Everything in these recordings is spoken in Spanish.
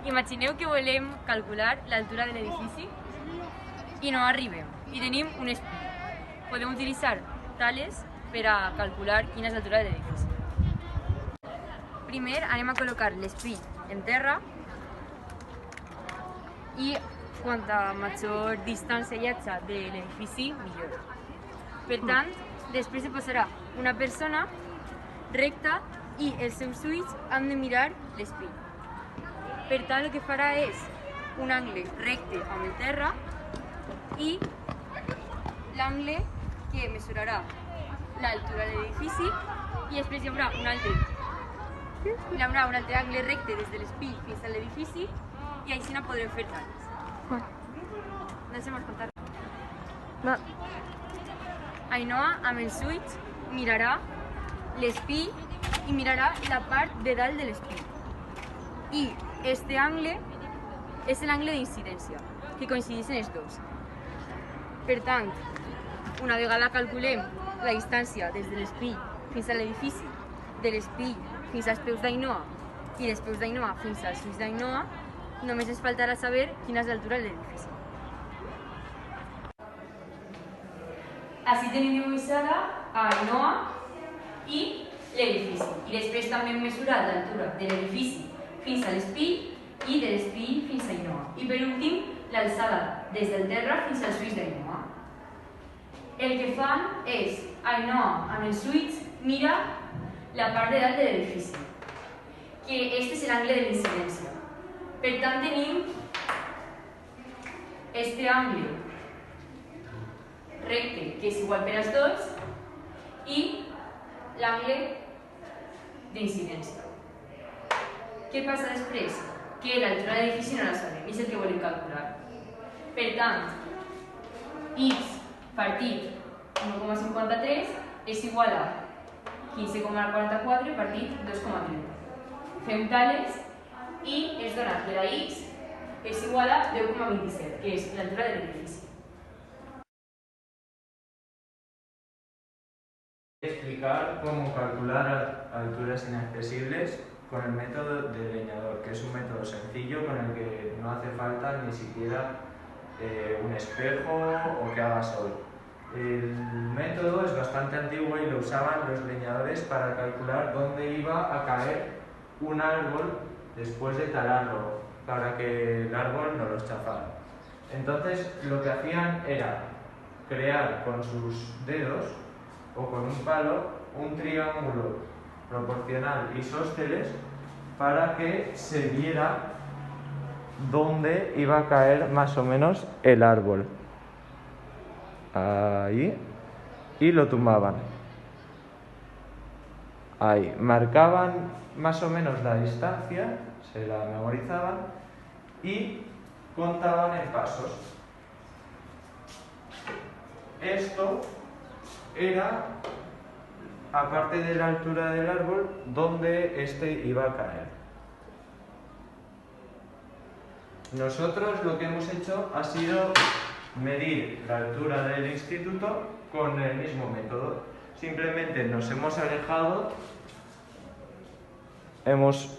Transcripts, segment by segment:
Imagineu que volem calcular l'altura de l'edifici i no arribem, i tenim un espill. Podem utilitzar tales per a calcular quina és l'altura de l'edifici. Primer anem a col·locar l'espill en terra i quanta major distància hi hagi de l'edifici, millor. Per tant, després se posarà una persona recta i els seus ulls han de mirar l'espill. Per tant, el que farà és un angle recte amb el terra i l'angle que mesurarà l'altura de l'edifici i després hi haurà un altre angle recte des de l'espill fins a l'edifici i així no podrem fer talls. No sé si vols contar. No. Ainhoa, amb els ulls, mirarà l'espill i mirarà la part de dalt de l'espill. I este angle és l'angle d'incidència, que coincideixen els dos. Per tant, una vegada calculem la distància des de l'espill fins a l'edifici, de l'espill fins als peus d'Ainhoa i dels peus d'Ainhoa fins als ulls d'Ainhoa, només ens faltarà saber quina és l'altura de l'edifici. Així tenim dibuixada a Ainoa i l'edifici. I després també hem mesurat l'altura de l'edifici fins a l'espill i de l'espill fins a Ainoa. I per últim, l'alçada des del terra fins als ulls d'Ainoa. El que fan és, Ainoa amb els ulls mira la part de dalt de l'edifici, que este és l'angle de l'incidència. Per tant, tenim este angle recte, que és igual per als dos, i l'angle d'incidència. Què passa després? Que l'altura de l'edifici no la sabem, és el que volem calcular. Per tant, x partit 1,53 és igual a 15,44 partit 2,30. Fem tales i es dona que la x és igual a 10,27, que és l'altura de l'edifici. Explicar cómo calcular alturas inaccesibles con el método del leñador, que es un método sencillo con el que no hace falta ni siquiera un espejo o que haga sol. El método es bastante antiguo y lo usaban los leñadores para calcular dónde iba a caer un árbol después de talarlo, para que el árbol no lo chafara. Entonces lo que hacían era crear con sus dedos o con un palo un triángulo proporcional isósceles para que se viera dónde iba a caer más o menos el árbol. Ahí. Y lo tumbaban. Ahí. Marcaban más o menos la distancia, se la memorizaban y contaban en pasos. Esto era, aparte de la altura del árbol, donde este iba a caer. Nosotros lo que hemos hecho ha sido medir la altura del instituto con el mismo método. Simplemente nos hemos alejado, hemos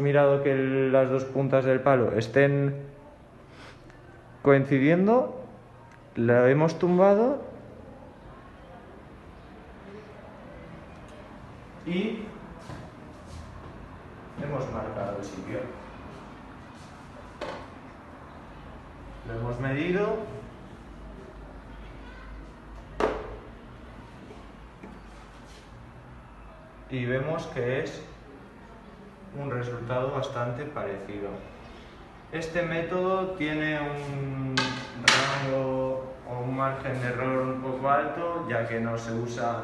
mirado que las dos puntas del palo estén coincidiendo, la hemos tumbado y hemos marcado el sitio. Lo hemos medido y vemos que es un resultado bastante parecido. Este método tiene un rango o un margen de error un poco alto, ya que no se usan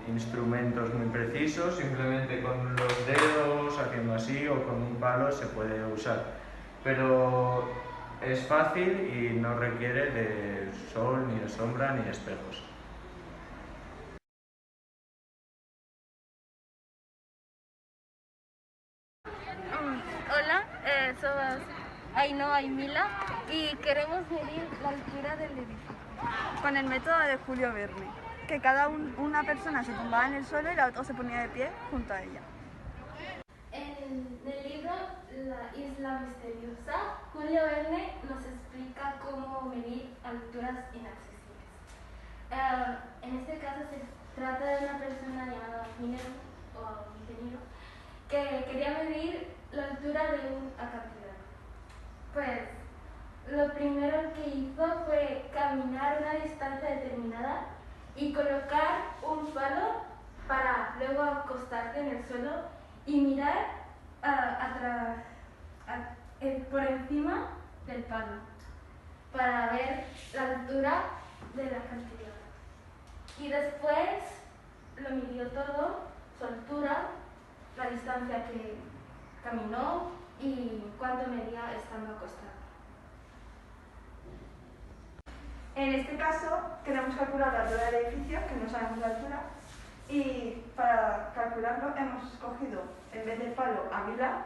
instrumentos muy precisos, simplemente con los dedos, haciendo así, o con un palo se puede usar. Pero es fácil y no requiere de sol, ni de sombra, ni de espejos. Hola, somos Ainhoa y Mila y queremos medir la altura del edificio con el método de Julio Verne, que una persona se tumbaba en el suelo y la otra se ponía de pie junto a ella. El la isla misteriosa, Julio Verne nos explica cómo medir alturas inaccesibles. En este caso se trata de una persona llamada minero o ingeniero que quería medir la altura de un acantilado. Pues lo primero que hizo fue caminar una distancia determinada y colocar un palo para luego acostarse en el suelo y mirar por encima del palo para ver la altura de la acantilado. Y después lo midió todo, su altura, la distancia que caminó y cuánto medía estando acostado. En este caso, queremos calcular la altura del edificio, que no sabemos la altura, y para calcularlo hemos escogido, en vez del palo, a Mila,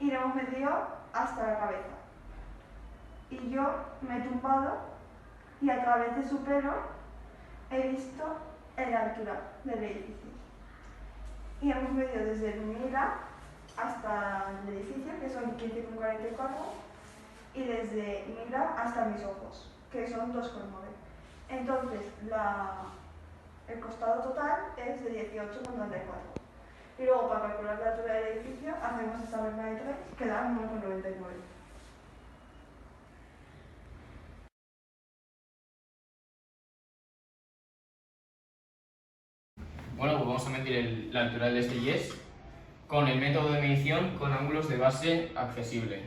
y lo hemos medido hasta la cabeza. Y yo me he tumbado y a través de su pelo he visto la altura del edificio. Y hemos medido desde Mila hasta el edificio, que son 15,44, y desde Mila hasta mis ojos, que son 2,9. Entonces, el costado total es de 18,94. Y luego, para calcular la altura del edificio, hacemos esta regla de 3, que da 9,99. Bueno, pues vamos a medir la altura del STIES con el método de medición con ángulos de base accesible.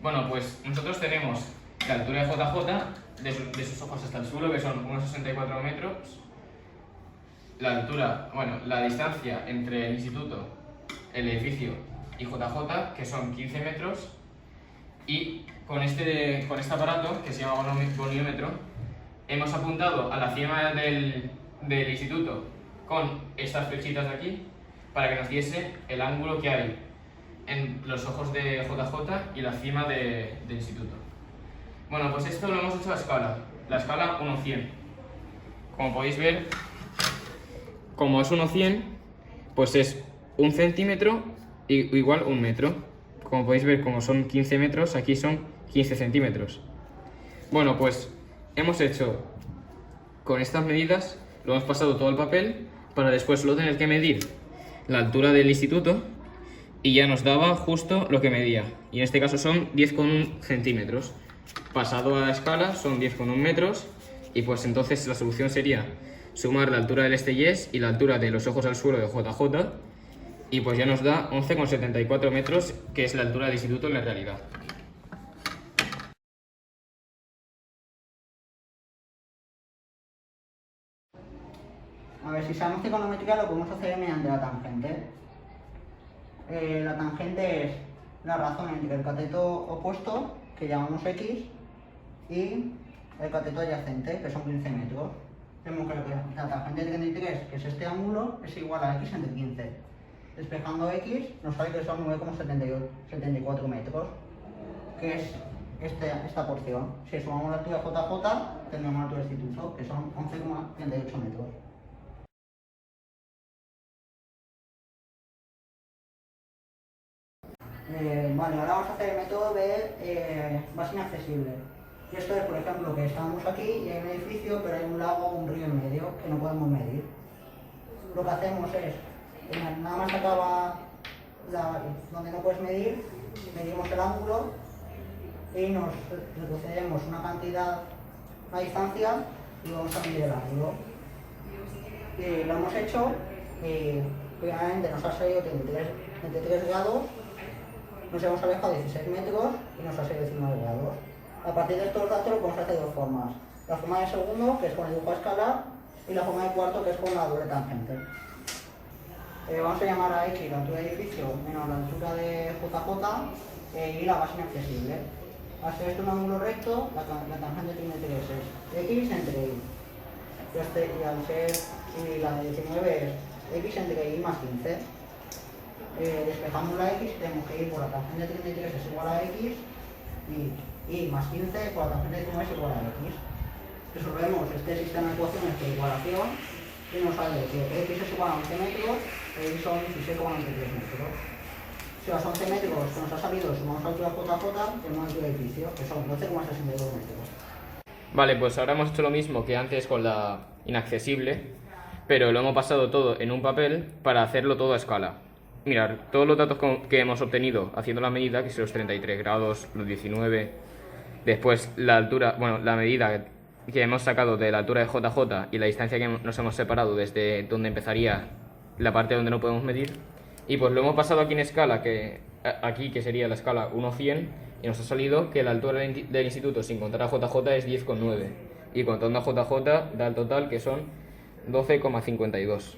Bueno, pues nosotros tenemos la altura de JJ, de sus ojos hasta el suelo, que son unos 64 metros. La distancia entre el instituto, el edificio y JJ, que son 15 metros. Y con este aparato, que se llama goniómetro, hemos apuntado a la cima del instituto con estas flechitas de aquí para que nos diese el ángulo que hay en los ojos de JJ y la cima del instituto. Bueno, pues esto lo hemos hecho a escala, la escala 1:100. Como podéis ver, como es 1:100, pues es 1 centímetro igual 1 metro. Como podéis ver, como son 15 metros, aquí son 15 centímetros. Bueno, pues hemos hecho con estas medidas, lo hemos pasado todo el papel para después solo tener que medir la altura del instituto y ya nos daba justo lo que medía. Y en este caso son 10,1 centímetros. Pasado a la escala son 10,1 metros y pues entonces la solución sería sumar la altura del STIES y la altura de los ojos al suelo de JJ y pues ya nos da 11,74 metros, que es la altura del instituto en la realidad. A ver, si sabemos trigonometría lo podemos hacer mediante la tangente. La tangente es la razón entre el cateto opuesto, que llamamos X, y el cateto adyacente, que son 15 metros. Vemos que la tangente de 33, que es este ángulo, es igual a X entre 15. Despejando X, nos sale que son 9,74 metros, que es esta porción. Si sumamos la altura JJ, tendremos la altura del instituto, que son 11,38 metros. Vale, ahora vamos a hacer el método de base inaccesible. Y esto es, por ejemplo, que estamos aquí y hay un edificio, pero hay un lago o un río en medio que no podemos medir. Lo que hacemos es, nada más acaba donde no puedes medir, medimos el ángulo y nos retrocedemos una distancia y vamos a medir el ángulo. Y lo hemos hecho y primeramente nos ha salido 33 grados. Nos hemos alejado 16 metros y nos ha salido 19 grados. A partir de estos datos lo podemos hacer de dos formas. La forma de segundo, que es con el dibujo a escala, y la forma de cuarto, que es con la doble tangente. Vamos a llamar a X la altura del edificio menos la altura de JJ y la base inaccesible. Al ser esto un ángulo recto, la tangente tiene 3 es X entre Y. Y al ser la de 19 es X entre Y más 15. Despejamos la X y tenemos que ir por la tangente de 33 es igual a X y Y más 15 por la tangente de 19 es igual a X. Resolvemos este sistema de ecuaciones de igualación y nos sale que X es igual a 11 metros y Y son 16,93 metros. Si los 11 metros que nos ha salido sumamos la altura JJ, tenemos la altura del edificio, que son 12,62 metros. Vale, pues ahora hemos hecho lo mismo que antes con la inaccesible, pero lo hemos pasado todo en un papel para hacerlo todo a escala. Mirad, todos los datos que hemos obtenido haciendo la medida, que son los 33 grados, los 19, después la altura, bueno, la medida que hemos sacado de la altura de JJ y la distancia que nos hemos separado desde donde empezaría la parte donde no podemos medir, y pues lo hemos pasado aquí en escala, que aquí que sería la escala 1-100, y nos ha salido que la altura del instituto sin contar a JJ es 10,9 y contando a JJ da el total que son 12,52.